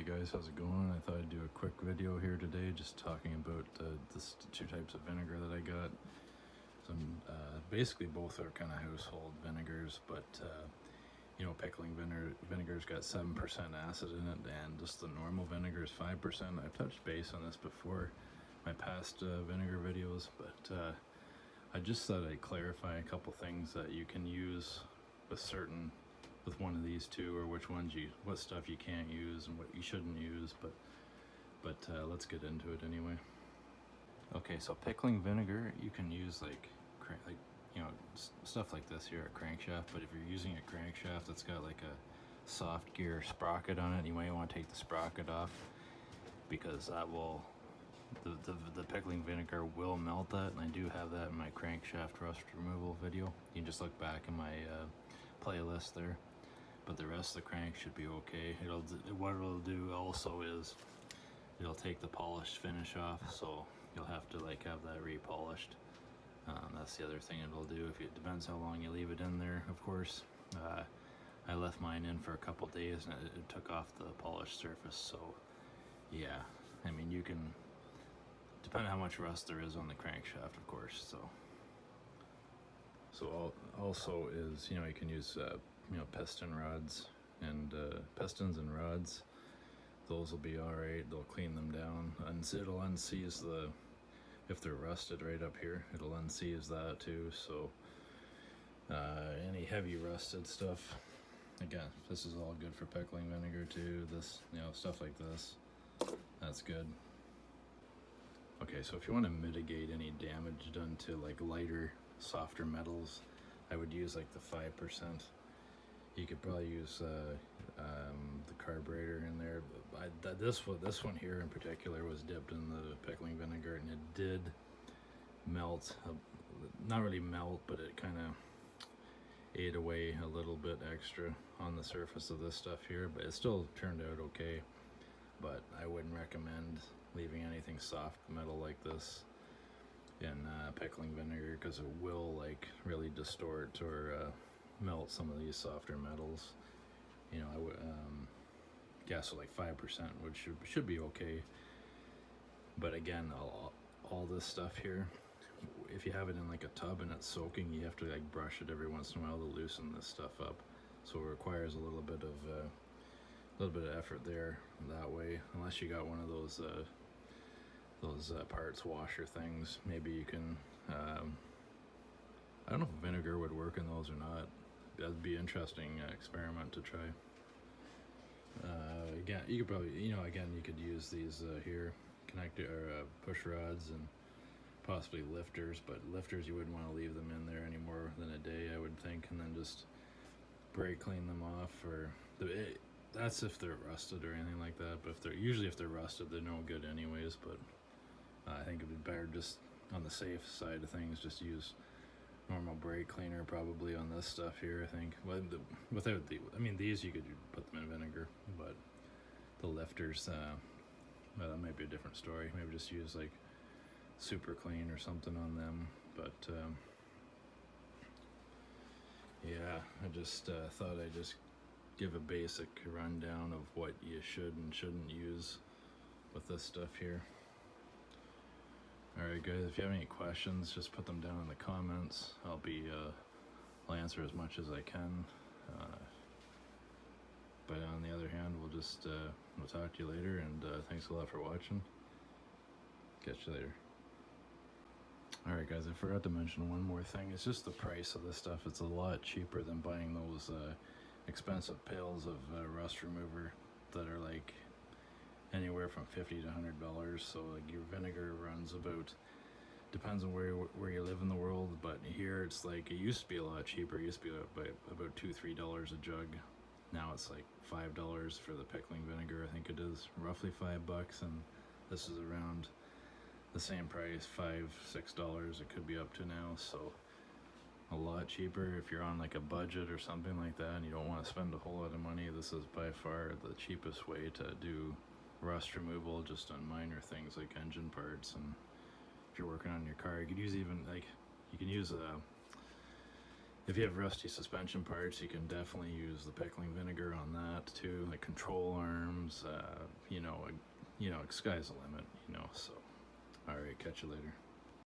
Hey guys, how's it going? I thought I'd do a quick video here today just talking about this two types of vinegar that I got. Some basically both are kind of household vinegars, but you know, pickling vinegar's got 7% acid in it, and just the normal vinegar is 5%. I've touched base on this before, my past vinegar videos, but I just thought I'd clarify a couple things that you can use with one of these two, or what stuff you can't use and what you shouldn't use, but let's get into it anyway. Okay, so pickling vinegar, you can use like you know, stuff like this here, a crankshaft, but if you're using a crankshaft that's got like a soft gear sprocket on it, you might want to take the sprocket off, because that will the pickling vinegar will melt that, and I do have that in my crankshaft rust removal video. You can just look back in my playlist there. But the rest of the crank should be okay. What it'll do also is it'll take the polished finish off, so you'll have to like have that repolished. That's the other thing it'll do. It depends how long you leave it in there, of course. I left mine in for a couple days and it took off the polished surface. So yeah, I mean, you can depend on how much rust there is on the crankshaft, of course. So also is, you know, you can use you know, piston rods and pistons and rods. Those will be all right. They'll clean them down, and it'll unseize if they're rusted right up here, it'll unseize that too. So any heavy rusted stuff, again, this is all good for pickling vinegar too. This, you know, stuff like this, that's good. Okay, so if you want to mitigate any damage done to like lighter, softer metals, I would use like the 5%. You could probably use the carburetor in there. But this one here in particular was dipped in the pickling vinegar, and it did melt. Not really melt, but it kind of ate away a little bit extra on the surface of this stuff here. But it still turned out okay. But I wouldn't recommend leaving anything soft metal like this in pickling vinegar, because it will like really distort or melt some of these softer metals. You know, I would yeah, so like 5% which should be okay. But again, all this stuff here, if you have it in like a tub and it's soaking, you have to like brush it every once in a while to loosen this stuff up. So it requires a little bit of effort there that way. Unless you got one of those parts washer things, maybe you can I don't know if vinegar would work in those or not. That'd be an interesting experiment to try. Again, you could probably, you know, again, you could use these here, push rods and possibly lifters, but lifters you wouldn't want to leave them in there any more than a day, I would think, and then just brake clean them off. That's if they're rusted or anything like that. But if they're rusted, they're no good anyways. But I think it'd be better, just on the safe side of things, just use normal brake cleaner probably on this stuff here, I think. I mean, these you could put them in vinegar, but the lifters, well, that might be a different story. Maybe just use like super clean or something on them. But yeah, I just thought I'd just give a basic rundown of what you should and shouldn't use with this stuff here. Alright guys, if you have any questions, just put them down in the comments. I'll answer as much as I can. But on the other hand, we'll talk to you later, and thanks a lot for watching. Catch you later. Alright guys, I forgot to mention one more thing. It's just the price of this stuff. It's a lot cheaper than buying those expensive pails of rust remover that are like anywhere from $50 to $100. So like your vinegar runs about, depends on where you live in the world, but here it's like, it used to be a lot cheaper. It used to be about $2-3 a jug. Now it's like $5 for the pickling vinegar. I think it is roughly $5, and this is around the same price, $5-6 it could be up to now. So a lot cheaper if you're on like a budget or something like that and you don't want to spend a whole lot of money. This is by far the cheapest way to do rust removal, just on minor things like engine parts. And if you're working on your car, you could use if you have rusty suspension parts, you can definitely use the pickling vinegar on that too, like control arms, you know, sky's the limit, you know. So, all right, catch you later.